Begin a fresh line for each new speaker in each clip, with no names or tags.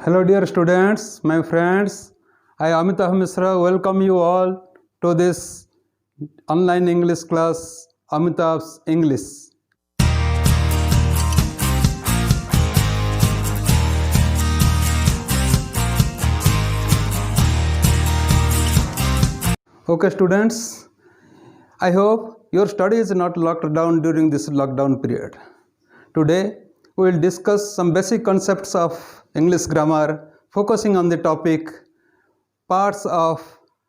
Hello dear students, my friends. I Amitav Misra welcome you all to this online English class, Amitav's English. Okay students, I hope your study is not locked down during this lockdown period. Today we will discuss some basic concepts of English grammar focusing on the topic parts of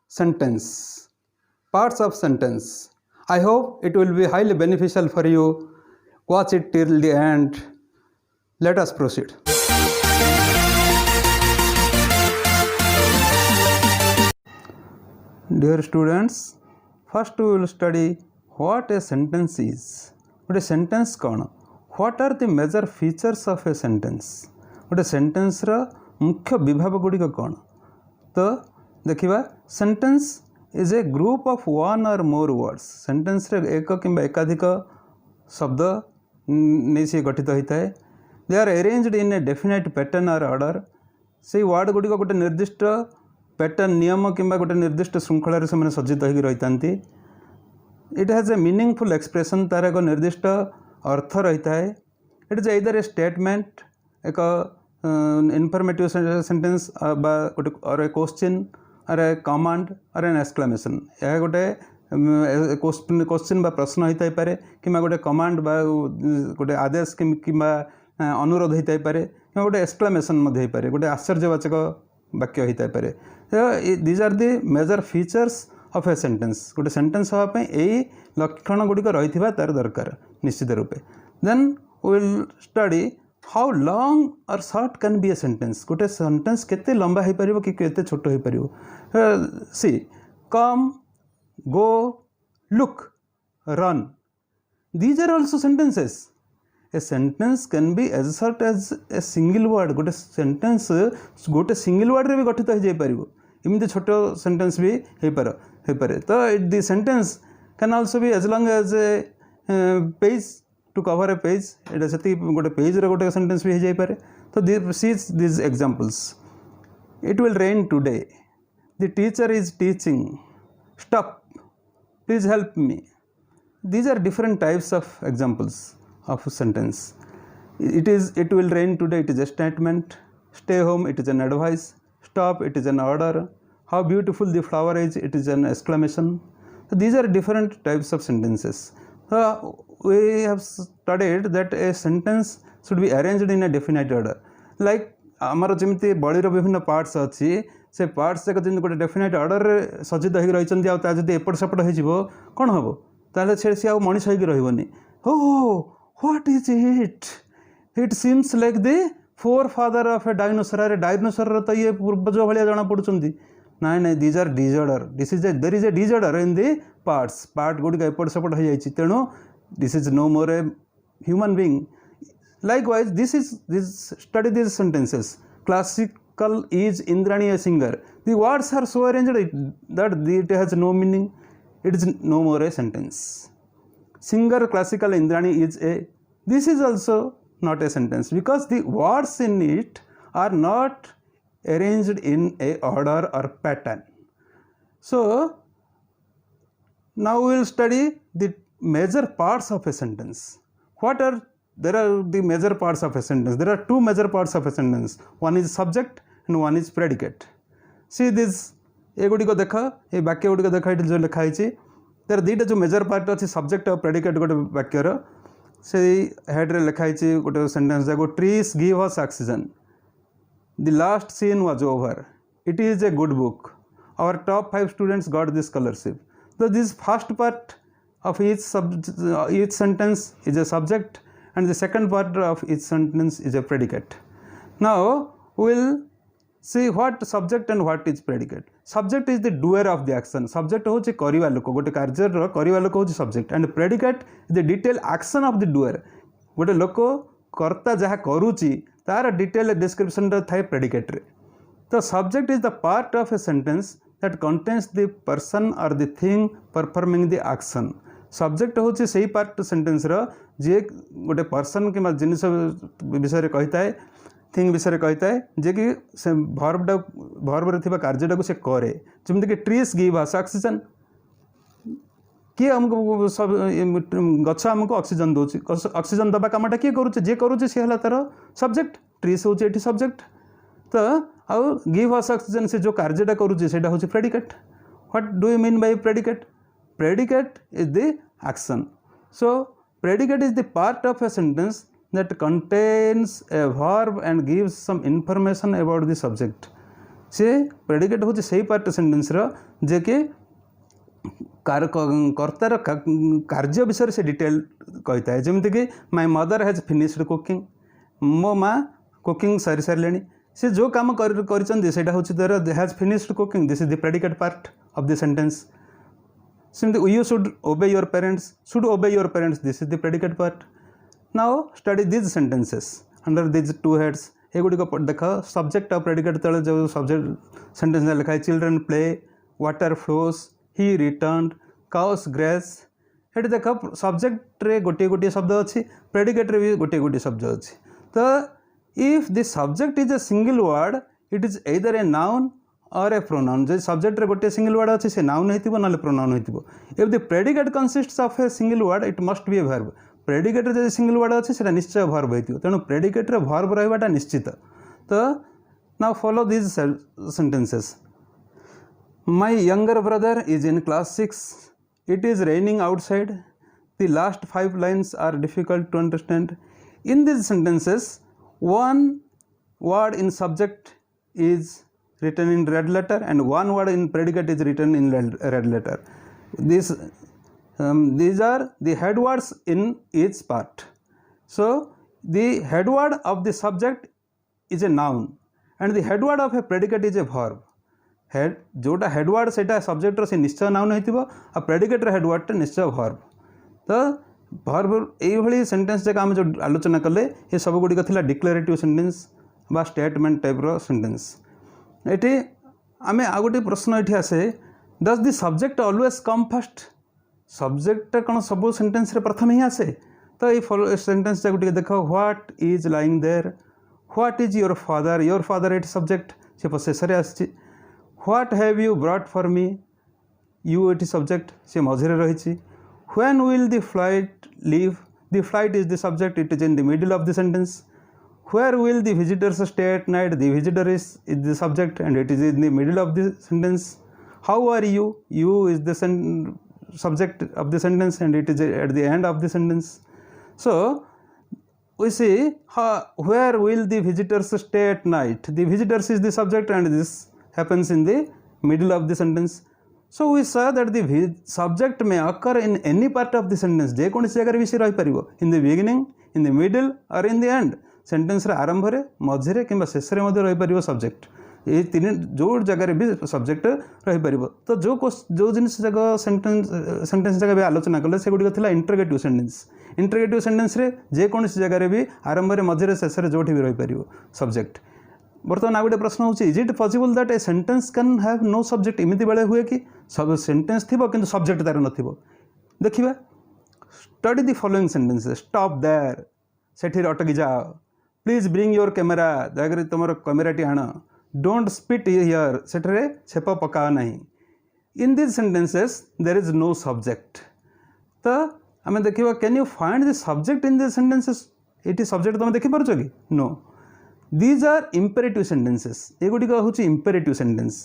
sentence. Parts of sentence. I hope it will be highly beneficial for you. Watch it till the end. Let us proceed. Dear students, first we will study what a sentence is. What a sentence कौन? What are the major features of a sentence? गोटे sentence रा मुख्य विभाग गुड़िक कौन? तो देखिए sentence is A group of one और more words. Sentence रे एक किंबा एकाधिक शब्द नहीं से गठित होता है. They are arranged in a definite pattern और ऑर्डर. से वर्ड गुड़िक गोटे निर्दिष्ट पैटर्न नियम किंबा गोटे निर्दिष्ट श्रृंखलार से सज्जित होकर रही था. It has a meaningful expression. तार एक निर्दिष्ट अर्थ रही है. It is either A statement, एक इनफॉर्मेटिव सेंटेंस गोटे और ए क्वेश्चन और ए कमांड और एन एक्सक्लेमेशन. यह गोटे क्वेश्चन बा प्रश्न होता पारे कि गोटे कमांड बा गोटे आदेश कि अनुरोध होता पारे कि गोटे एक्सक्लेमेशन हो पारे, गोटे आश्चर्यवाचक वाक्य होता पारे. These are the major features of a sentence. गोटे सेंटेंस हाँपाई यही लक्षण गुड़िक रही तार दरकार निश्चित रूपे. Then we will study how long or short can be a sentence. गोटे सेंटेंस केते लंबा हो पार कि केते छोट हो पार. See come, go, look, run, these are also sentences. A sentence can be as short as a single word. गोटे सेंटेंस गोटे सिंगल वर्ड रे भी गठित हो जाए पार. इमती छोट सेंटेंस भी हो पारे. तो the sentence can also be as long as a page to cover a page. एटा से गोटे पेज रे गोटे सेंटेंस भी हो जाए पारे. तो see these examples. It will rain today. The teacher is teaching. Stop, please help me. These are different types of examples of sentence. It will rain today, it is a statement. Stay home, it is an advice. Stop, it is an order. How beautiful the flower is, it is an exclamation. So these are different types of sentences. So we have studied that a sentence should be arranged in a definite order. Like आमर जमी बड़ीर विभिन्न parts अच्छी से parts जाक जमी गोटे definite order सज्जित हो रही आदि एपट सेपट हो कौन हम ताले सी आ मनीष होगी रही. Oh, what is it? It seems like the forefather of a dinosaur. अरे डायनोसर तो ये पूर्वज भाया जना पड़ुंट. नाई these are disorder. There is a disorder in the parts. Part गुड़िक एपट सेपट हो जाए. तेणु this is no more a human being. Likewise this study this sentences. Classical is Indrani a singer. The words are so arranged that it has no meaning. It is no more a sentence. Singer classical Indrani is a. This is also not a sentence because the words in it are not arranged in a order or pattern. So now we will study the major parts of a sentence. There are the major parts of a sentence. There are two major parts of a sentence. One is subject and one is predicate. See this. ये गुड़ी को देखा, ये वाक्य गुड़ी को देखा ये जो लिखा है. तार दुईटा जो मेजर पार्ट अच्छे सब्जेक्ट और प्रेडिकेट गोटे वाक्यर से हेड्रे लिखाई गोटे सेंटेंस जाक trees give us oxygen. The last scene was over. It is a good book. Our top 5 students got this scholarship. तो this first part of each sentence is a subject and the second part of each sentence is a predicate. Now will see what subject and what is predicate. Subject is the doer of the action. Subject होची करिवा लोक. गोटे कार्य रो करिवा लोक होची subject and predicate is the detailed action of the doer. गोटे लोक कर्ता जहाँ करूची तार डिटेल डिस्क्रिप्शन रे थाए predicate रे. तो subject is the part of a sentence that contains the person or the thing performing the action. Subject होची सही पार्ट सेंटेंस रो जे गोटे पर्सन कि जिनिस विषय रे कहिता है. थिंग विषय कही है जे कि से भर्व थी कार्यटा से कै जमीक ट्रीज गिव अस ऑक्सीजन किए आमको सब गछ आमको ऑक्सीजन दूसरी ऑक्सीजन दबा कामटा किए करुचे जे करुचे सी है तार सब्जेक्ट ट्रीज हूँ ये सब्जेक्ट तो आउ गिव अस ऑक्सीजन से जो कार्यटा करुचे से हूँ predicate what do you mean by predicate predicate is the action so predicate is the part of a sentence that contains a verb and gives some information about the subject से predicate हूँ से part sentence जे कि कर्तार कार्य विषय से detail कही था जमीक कि my mother has finished cooking मो माँ कुकिंग सारी सारे से जो काम कर हूँ दर has finished cooking this is the predicate part of the sentence सेमती you should obey your parents this is the predicate part Now study these sentences under these two heads एगुड़ी देख सब्जेक्ट और प्रेडिकेट तले जो subject sentence लिखा है children play water flows ही return cows grace ये देख सब्जेक्ट रे गोटे गोटे शब्द अच्छी प्रेडिकेट रे भी गोटे गोटे शब्द अच्छी तो if the subject is a single word it is either a noun और ए प्रोनाउन जो सब्जेक्ट रे गोटे सिंगल वर्ड अच्छी से नाउन होइतिबो ना प्रोनाउन होइतिबो if the predicate consists of a single word it must be a verb predicate जो सिंगल वर्ड अच्छे से निश्चय वर्ब हो तेणु प्रेडिकेट वर्ब रहा निश्चित तो now follow this sentences my younger brother is in class 6 it is raining outside the last 5 lines are difficult to understand in this sentences one word in subject is written in red letter and one word in predicate is written in red letter these are the head words in each part so the head word of the subject is a noun and the head word of a predicate is a verb head जोटा head word सेटा subject रो से निश्चय noun होइतिबो आ predicate रो head word टा निश्चय verb तो verb एई भली sentence जे हम जो आलोचना कले ये सब गुडी थिला डिक्लेरेटिव सेंटेंस बा स्टेटमेंट टाइप रो सेंटेंस ये आम आ गोटे प्रश्न ये आसे does the subject always come first subject कौन सब सेंटेंस रे प्रथम ही आसे तो ये सेंटेंस जाक देख what is lying there what is your father एट सब्जेक्ट से शेष आसी what have you brought for me you एटी सब्जेक्ट से मझे रही when will the flight leave the flight is the subject it is in the middle of the sentence where will the visitors stay at night the visitor is the subject and it is in the middle of the sentence how are you is the subject of the sentence and it is at the end of the sentence so we see where will the visitors stay at night the visitors is the subject and this happens in the middle of the sentence so we saw that the subject may occur in any part of the sentence je kon jagare भी से रही परिबो in the beginning in the middle or in the end sentence आरंभ मझे कि शेष रही subject ये तीन जो जगार भी सब्जेक्ट रही पार तो जो जिन जगह सेंटेंस जगह भी आलोचना कले से गुड़िक इंटरगेटिव सेंटेंस रे जेकोसी जगार भी आरंभ मझे शेष जो भी रही पार सब्जेक्ट बर्तमान आ गोटे प्रश्न होची is it possible that a sentence can have no subject इमिति बेले हुए कि सब सेंटेंस थी किंतु सब्जेक्ट तार नथिबो देखिबा study the following sentences stop there सेठी अटकी जाओ प्लीज ब्रिंग योर कैमेरा जगह तुम कैमेराटी आण डोंट स्पिट हियर सेठरे छेप पकाओ नहीं in this sentences there is no subject तो आम देखा can you find the subject in this sentences ये सब्जेक्ट तुम देखिपार कि no these are imperative sentences ये गुड़िक हूँ इम्पेरेटिव सेंटेंस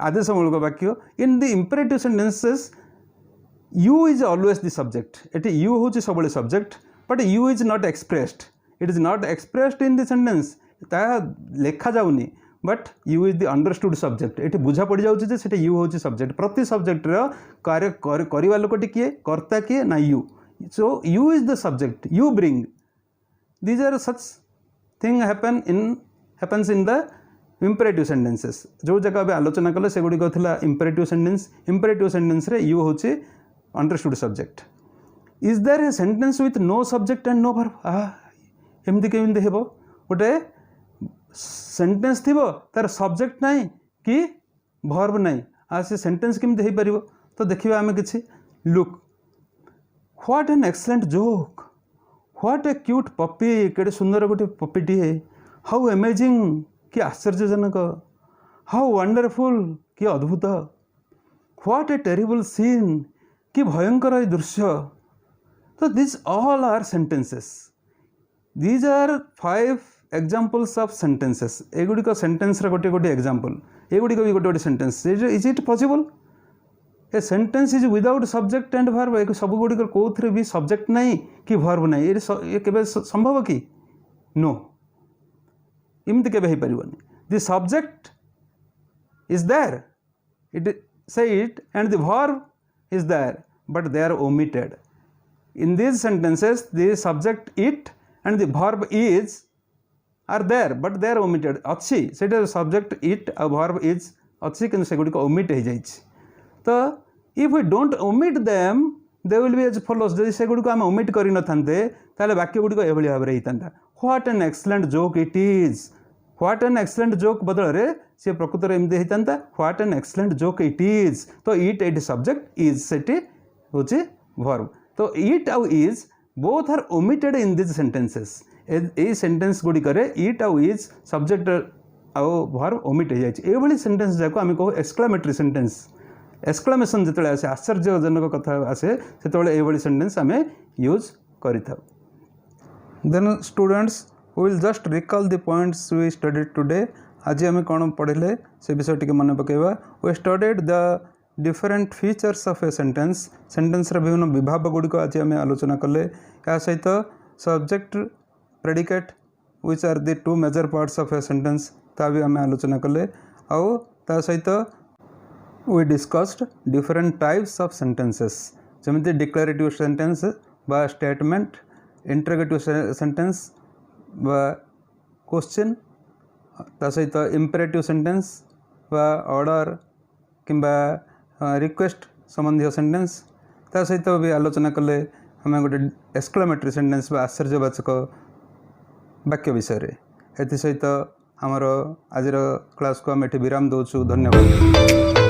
आदेशमूलक वाक्य in the imperative sentences you is always the subject ये यू हूँ सब subject but you is not expressed it is not expressed in the sentence ता लेखा जाऊनी but you is the understood subject ये बुझा पड़ जाऊँ से यू हूँ सब्जेक्ट प्रति सब्जेक्टर कार्य करवा लोकटी किए कर्ता किए ना you so you is the subject you bring these are such thing happens in the imperative sentences जो जगह भी आलोचना कले से गुड़िक इम्पेरेटिव सेंटेंस रे यू हूँ understood subject is there a sentence with no subject and no verb एमती केमती हे गोटे सेंटेंस थी तार सब्जेक्ट नहीं कि वर्ब नहीं आ से सेंटेंस केमती हो पार तो देखिए आम कि look what an excellent joke what A cute puppy केड़े सुंदर गोटे पपीटी है हाउ अमेजिंग कि आश्चर्यजनक, हाउ वंडरफुल कि अद्भुत, व्हाट ए टेरिबल सीन कि भयंकर ए दृश्य। तो this all are sentences, these are 5 examples of sentences. एगुड़िक सेंटेंस गोटे गोटे एग्जांपल, एगुड़िक भी गोटे गोटे sentence. Is it possible? A sentence is without subject and verb. सब गुड़िक कौन भी सब्जेक्ट नहीं कि वर्ब नहीं, ये केबे संभव कि? नो, इमती केबे हो पारिबनी। The subject is there, it say it, and the verb is there, but they are omitted. In these sentences, the subject it and the verb is are there, but they are omitted. अच्छी सेटा subject it और verb is अच्छी किंतु से गुड़ी को omit हो जाइए। तो if we don't omit them, they will be as follows। जदि से गुड़ी को हम omit करी न थांते ताले वाक्य गुड़ी को एभली भाव रे हितांता। What an excellent joke it is। What an excellent joke बदल रे सी प्रकृत में एमती होता what an excellent joke it is. तो इट एट सब्जेक्ट, इज सेटी हूँ वर्ब। तो इट आउ is both are omitted in this sentences. A sentence गुड़िक इट आउ इज सब्जेक्ट आउ वर्ब ओमिट हो जाए। ये सेंटेंस जाक आम कहू एक्सक्लामेटरी सेंटेंस। एक्सक्लामेशन जो आसे, आश्चर्यजनक कथा आसे, से ये सेंटेंस आम यूज करि था। Then students, we will just recall the points we studied today। आज आम कौन पढ़ले से विषय टी मन पकेबा। we studied the different features of a sentence। Sentence विभिन्न विभाग गुड़िक आज आम आलोचना कले। या सहित subject predicate which are the 2 major parts of a sentence ता भी आम आलोचना कले। आउ ता सहित we discussed different types of sentences जमिति डिक्लेरेटिव सेंटेंस बा स्टेटमेंट, इंटरोगेटिव सेंटेंस बा क्वेश्चन, ता सहित इंपेरेटिव सेंटेंस बा ऑर्डर किंबा रिक्वेस्ट संबंधी सेंटेंस। ता सहित भी आलोचना कले हमें गोटे एक्सक्लामेटरी सेंटेंस बा आश्चर्यवाचक वाक्य विषय। एथि सहित आमर आज क्लास को आम एठी विराम दौचु। धन्यवाद।